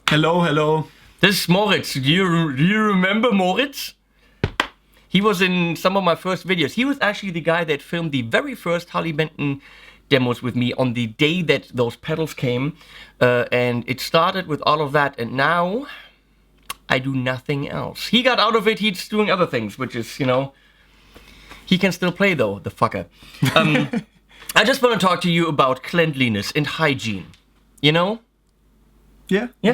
Hello. This is Moritz. Do you remember Moritz? He was in some of my first videos. He was actually the guy that filmed the very first Harley Benton demos with me on the day that those pedals came. And it started with all of that. And now I do nothing else. He got out of it. He's doing other things, which is, he can still play though, the fucker. I just want to talk to you about cleanliness and hygiene. You know? Yeah. He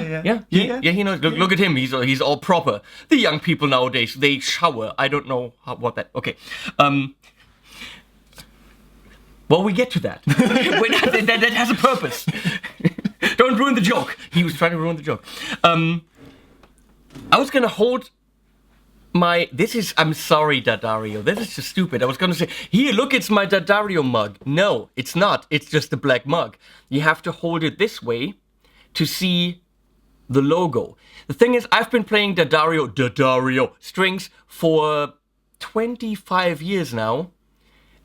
knows. Look at him. He's all proper. The young people nowadays, they shower. I don't know what that. Okay. Well, we get to that. that has a purpose. Don't ruin the joke. He was trying to ruin the joke. I was gonna hold my. I'm sorry, D'addario. This is just stupid. I was gonna say, here, look, it's my D'addario mug. No, it's not. It's just a black mug. You have to hold it this way to see the logo. The thing is, I've been playing D'addario strings for 25 years now.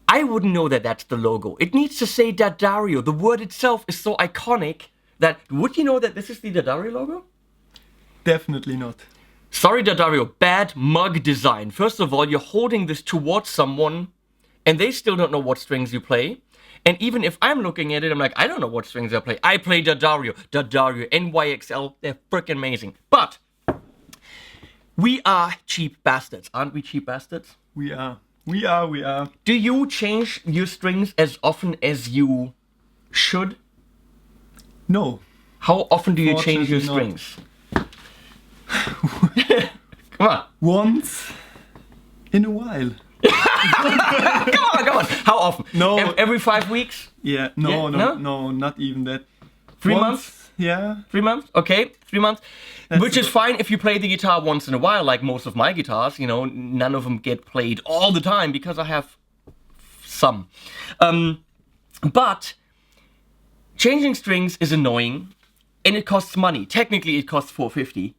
I wouldn't know that that's the logo. It needs to say D'addario. The word itself is so iconic that, would you know that this is the D'addario logo? Definitely not. Sorry, D'addario, bad mug design. First of all, you're holding this towards someone and they still don't know what strings you play. And even if I'm looking at it, I'm like, I don't know what strings I play. I play D'addario, NYXL, they're freaking amazing. But we are cheap bastards, aren't we, cheap bastards? We are. Do you change your strings as often as you should? No. How often do you change your strings? Come on. Once in a while. Come on. How often? No. Every 5 weeks? Yeah. No, not even that. 3 months? Yeah. 3 months? Okay, 3 months. That's Which is fine if you play the guitar once in a while, like most of my guitars. None of them get played all the time because I have some. But changing strings is annoying and it costs money. Technically, it costs $4.50.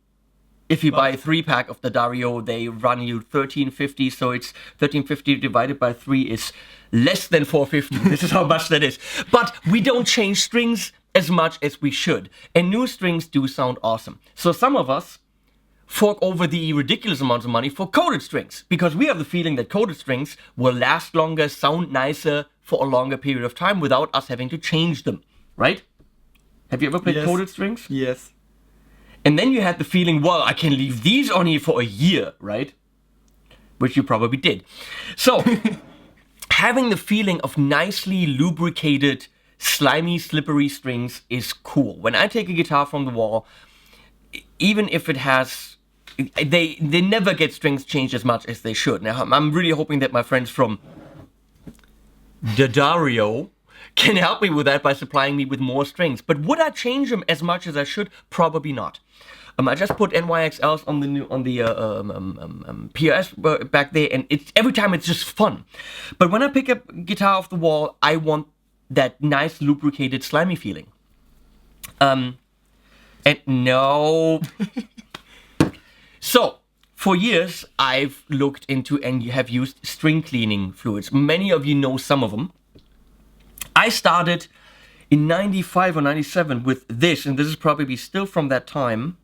If you buy a 3-pack of D'addario, they run you $13.50, so it's $13.50 divided by 3 is less than $4.50. This is how much that is. But we don't change strings as much as we should. And new strings do sound awesome. So some of us fork over the ridiculous amounts of money for coated strings, because we have the feeling that coated strings will last longer, sound nicer for a longer period of time without us having to change them, right? Have you ever played coated strings? Yes. And then you had the feeling, well, I can leave these on here for a year, right? Which you probably did. So, having the feeling of nicely lubricated, slimy, slippery strings is cool. When I take a guitar from the wall, even if it has... They never get strings changed as much as they should. Now, I'm really hoping that my friends from D'addario can help me with that by supplying me with more strings. But would I change them as much as I should? Probably not. I just put NYXLs on the PRS back there, and every time it's just fun. But when I pick up a guitar off the wall, I want that nice lubricated slimy feeling. And no. So for years I've looked into and have used string cleaning fluids. Many of you know some of them. I started in 95 or 97 with this, and this is probably still from that time.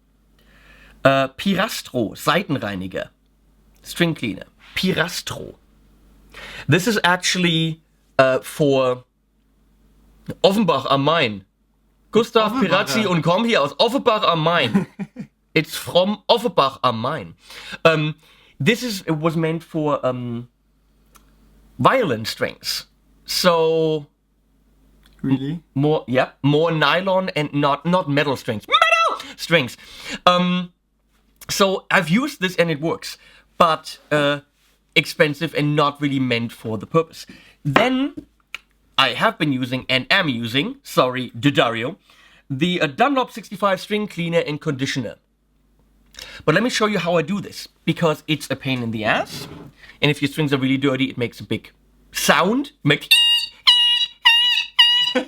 Pirastro Seitenreiniger string cleaner. Pirastro. This is actually for Offenbach am Main. Gustav Pirazzi und komm hier aus Offenbach am Main. It's from Offenbach am Main. It was meant for violin strings. So really? More nylon and not metal strings. Metal strings. So I've used this and it works, but expensive and not really meant for the purpose. Then I have been using and am using, sorry, D'addario, the Dunlop 65 string cleaner and conditioner. But let me show you how I do this, because it's a pain in the ass, and if your strings are really dirty, it makes a big sound.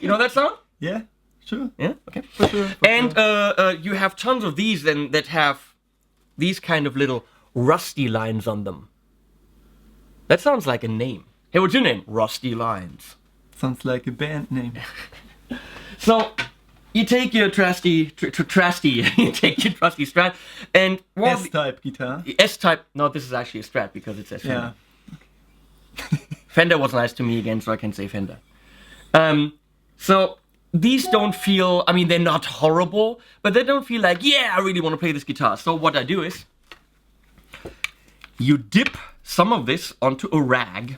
You know that sound? Yeah, sure. Yeah, okay. For sure. And you have tons of these then that have these kind of little rusty lines on them. That sounds like a name. Hey, what's your name? Rusty Lines. Sounds like a band name. So, you take your trusty, you take your trusty Strat, and well, S-type guitar. S-type. No, this is actually a Strat because it says Fender. Yeah. Fender was nice to me again, so I can say Fender. So these don't feel. I mean, they're not horrible, but they don't feel like, yeah, I really want to play this guitar. So what I do is, you dip some of this onto a rag,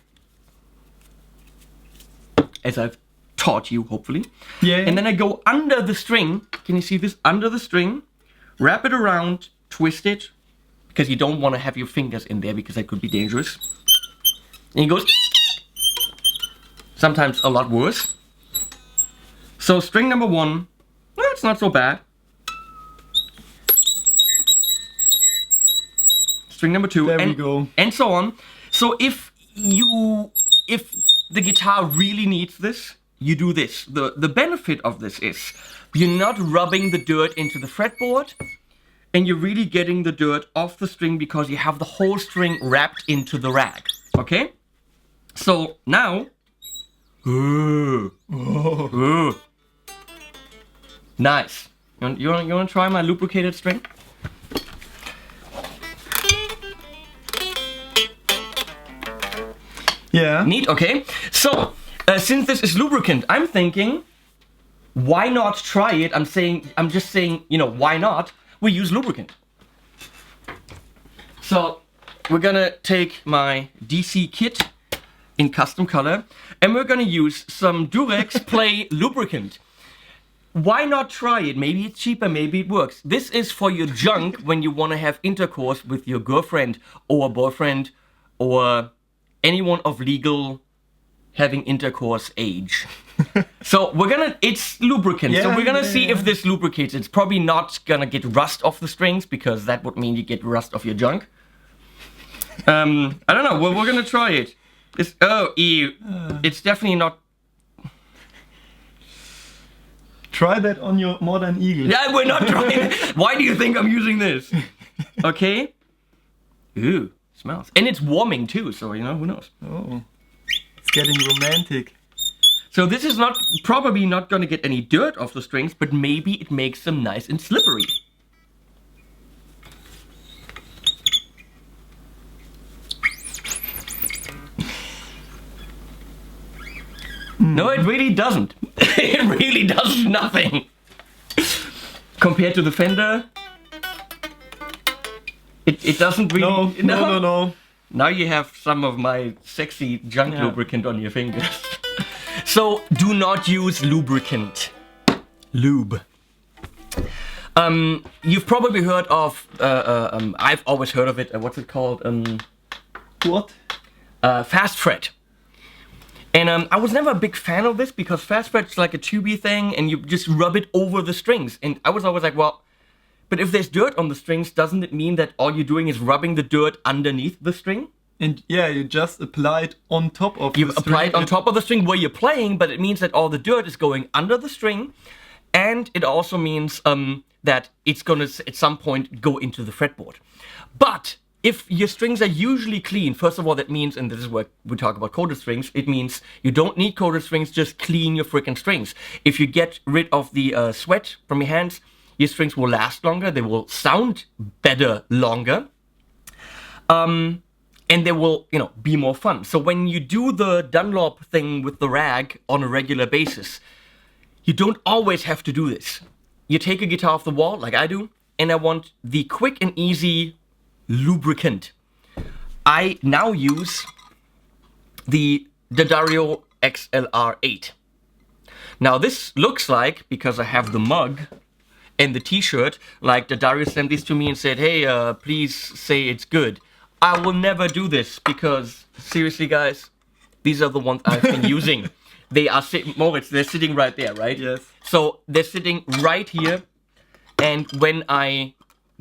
as I've taught you, hopefully. Yeah. And then I go under the string. Can you see this? Under the string, wrap it around, twist it, because you don't want to have your fingers in there because that could be dangerous. And it goes, sometimes a lot worse. So string number 1, well, it's not so bad. String number 2, There and, we go. and so on. So if the guitar really needs this, you do this. The benefit of this is you're not rubbing the dirt into the fretboard, and you're really getting the dirt off the string because you have the whole string wrapped into the rag. Okay? So now, nice. You want to try my lubricated string? Yeah. Neat, okay. So, since this is lubricant, I'm thinking, why not try it? I'm just saying, you know, why not? We use lubricant. So, we're gonna take my DC kit in custom color, and we're gonna use some Durex Play lubricant. Why not try it? Maybe it's cheaper, maybe it works. This is for your junk when you want to have intercourse with your girlfriend or boyfriend or anyone of legal having intercourse age. So it's lubricant. So we're gonna see if this lubricates. It's probably not gonna get rust off the strings because that would mean you get rust off your junk. I don't know. We're gonna try it. It's definitely not. Try that on your Modern Eagle. Yeah, we're not trying. Why do you think I'm using this? Okay. Ooh, smells. And it's warming too, so you know, who knows. Oh, it's getting romantic. So this is probably not gonna get any dirt off the strings, but maybe it makes them nice and slippery. No, it really doesn't. It really does nothing. Compared to the Fender, it doesn't really... No. Now you have some of my sexy junk lubricant on your fingers. So, do not use lubricant. Lube. You've probably heard of... I've always heard of it. What's it called? What? Fast fret. And I was never a big fan of this because fast fret's like a tubey thing and you just rub it over the strings. And I was always like, well, but if there's dirt on the strings, doesn't it mean that all you're doing is rubbing the dirt underneath the string? And yeah, you just apply it on top of the string. You apply it on top of the string where you're playing, but it means that all the dirt is going under the string. And it also means that it's gonna at some point go into the fretboard. But if your strings are usually clean, first of all, that means, and this is where we talk about coated strings, it means you don't need coated strings, just clean your freaking strings. If you get rid of the sweat from your hands, your strings will last longer, they will sound better longer, and they will, you know, be more fun. So when you do the Dunlop thing with the rag on a regular basis, you don't always have to do this. You take a guitar off the wall, like I do, and I want the quick and easy lubricant. I now use the D'addario XLR8. Now this looks like, because I have the mug and the t-shirt, like D'addario sent these to me and said, hey, please say it's good. I will never do this because, seriously guys, these are the ones I've been using. They are Moritz, they're sitting right there, right? Yes. So they're sitting right here, and when I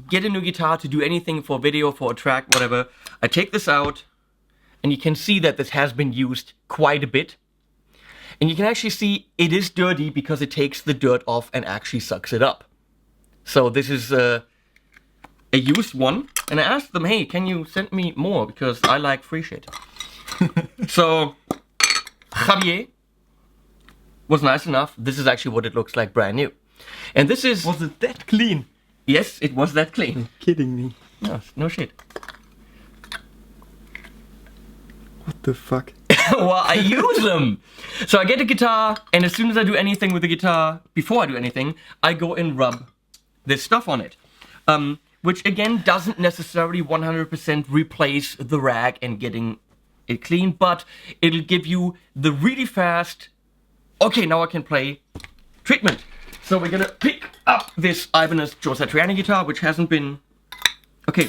get a new guitar to do anything for video, for a track, whatever, I take this out, and you can see that this has been used quite a bit. And you can actually see it is dirty because it takes the dirt off and actually sucks it up. So this is a used one, and I asked them, hey, can you send me more, because I like free shit. So Javier was nice enough. This is actually what it looks like brand new. And this is... Was it that clean? Yes, it was that clean. You're kidding me. No shit. What the fuck? Well, I use them. So I get a guitar, and as soon as I do anything with the guitar, before I do anything, I go and rub this stuff on it. Which again doesn't necessarily 100% replace the rag and getting it clean, but it'll give you the really fast, okay, now I can play treatment. So we're gonna pick up this Ibanez Joe Satriani guitar, which hasn't been, okay,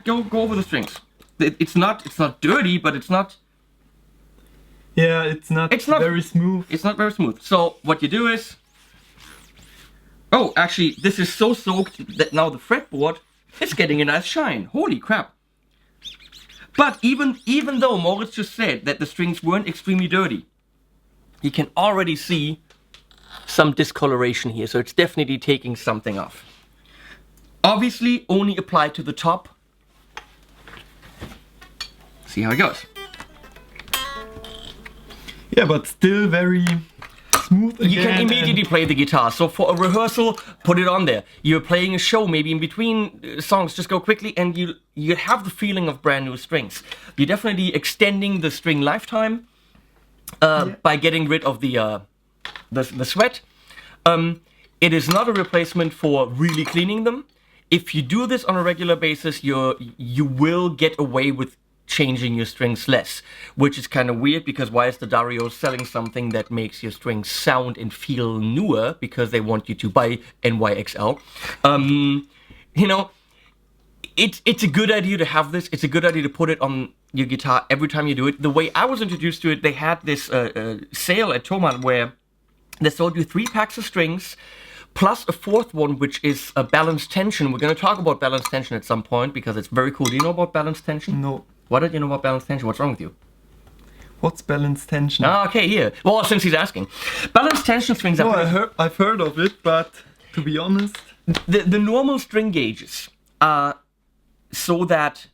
go over the strings. It's not dirty, but it's not. Yeah, it's not very smooth. It's not very smooth. So what you do is, oh, actually, this is so soaked that now the fretboard is getting a nice shine. Holy crap. But even though Moritz just said that the strings weren't extremely dirty, you can already see some discoloration here. So it's definitely taking something off. Obviously, only apply to the top. See how it goes. Yeah, but still very smooth again. You can immediately play the guitar. So for a rehearsal, put it on there. You're playing a show, maybe in between songs, just go quickly and you have the feeling of brand new strings. You're definitely extending the string lifetime by getting rid of the sweat. It is not a replacement for really cleaning them. If you do this on a regular basis, you will get away with changing your strings less, which is kind of weird because why is the D'addario selling something that makes your strings sound and feel newer because they want you to buy NYXL? You know, it's a good idea to have this. It's a good idea to put it on your guitar every time you do it. The way I was introduced to it, they had this sale at Thomann where they sold you 3 packs of strings plus a 4th one, which is a balanced tension. We're going to talk about balanced tension at some point because it's very cool. Do you know about balanced tension? No. What did you know about balanced tension? What's wrong with you? What's balanced tension? Ah, okay, here. Well, since he's asking. Balanced tension strings are... No, I've heard of it, but to be honest... The normal string gauges are so that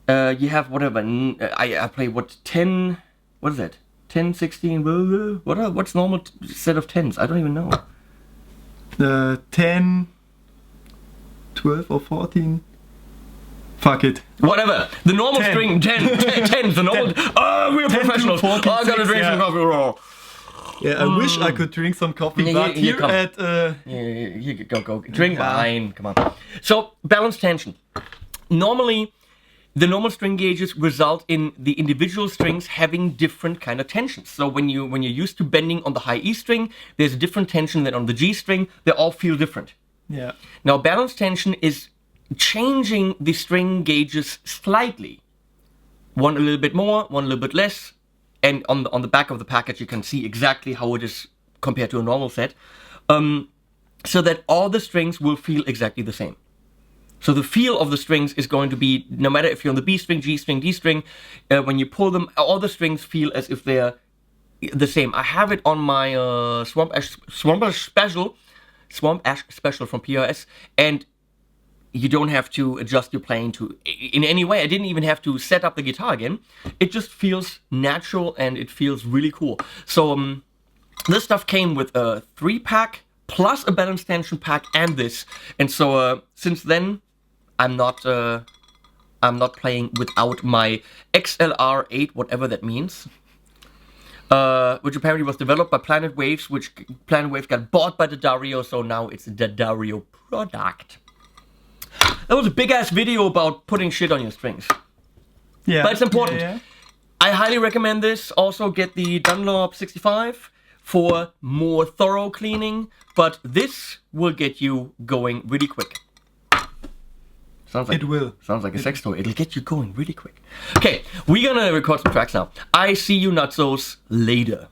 you have whatever... I play, what, 10... What is that? 10, 16... What's normal set of 10s? I don't even know. 10... 12 or 14... Fuck it. Whatever. The normal 10. String, 10, 10, the normal... Oh, we're professionals. 14, I gotta drink some coffee. Yeah, I wish I could drink some coffee, but here at... Go. Drink wine. Come on. So, balanced tension. Normally, the normal string gauges result in the individual strings having different kind of tensions. So when you're used to bending on the high E string, there's a different tension than on the G string. They all feel different. Yeah. Now, balanced tension is changing the string gauges slightly. One a little bit more, one a little bit less. And on the back of the package, you can see exactly how it is compared to a normal set. So that all the strings will feel exactly the same. So the feel of the strings is going to be, no matter if you're on the B string, G string, D string, when you pull them, all the strings feel as if they're the same. I have it on my Swamp Ash Special from PRS, and you don't have to adjust your playing in any way. I didn't even have to set up the guitar again. It just feels natural and it feels really cool. So this stuff came with a 3-pack plus a balanced tension pack and this. And so since then, I'm not playing without my XLR8, whatever that means. Which apparently was developed by Planet Waves, which Planet Waves got bought by D'addario, so now it's a D'addario product. That was a big-ass video about putting shit on your strings. Yeah. But it's important. Yeah. I highly recommend this. Also get the Dunlop 65 for more thorough cleaning. But this will get you going really quick. Sounds like, it will. Sounds like a sex toy. It'll get you going really quick. Okay, we're gonna record some tracks now. I see you nutsos later.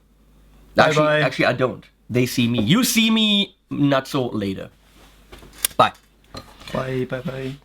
Bye-bye. Actually, I don't. They see me. You see me nutso later. Bye. Bye.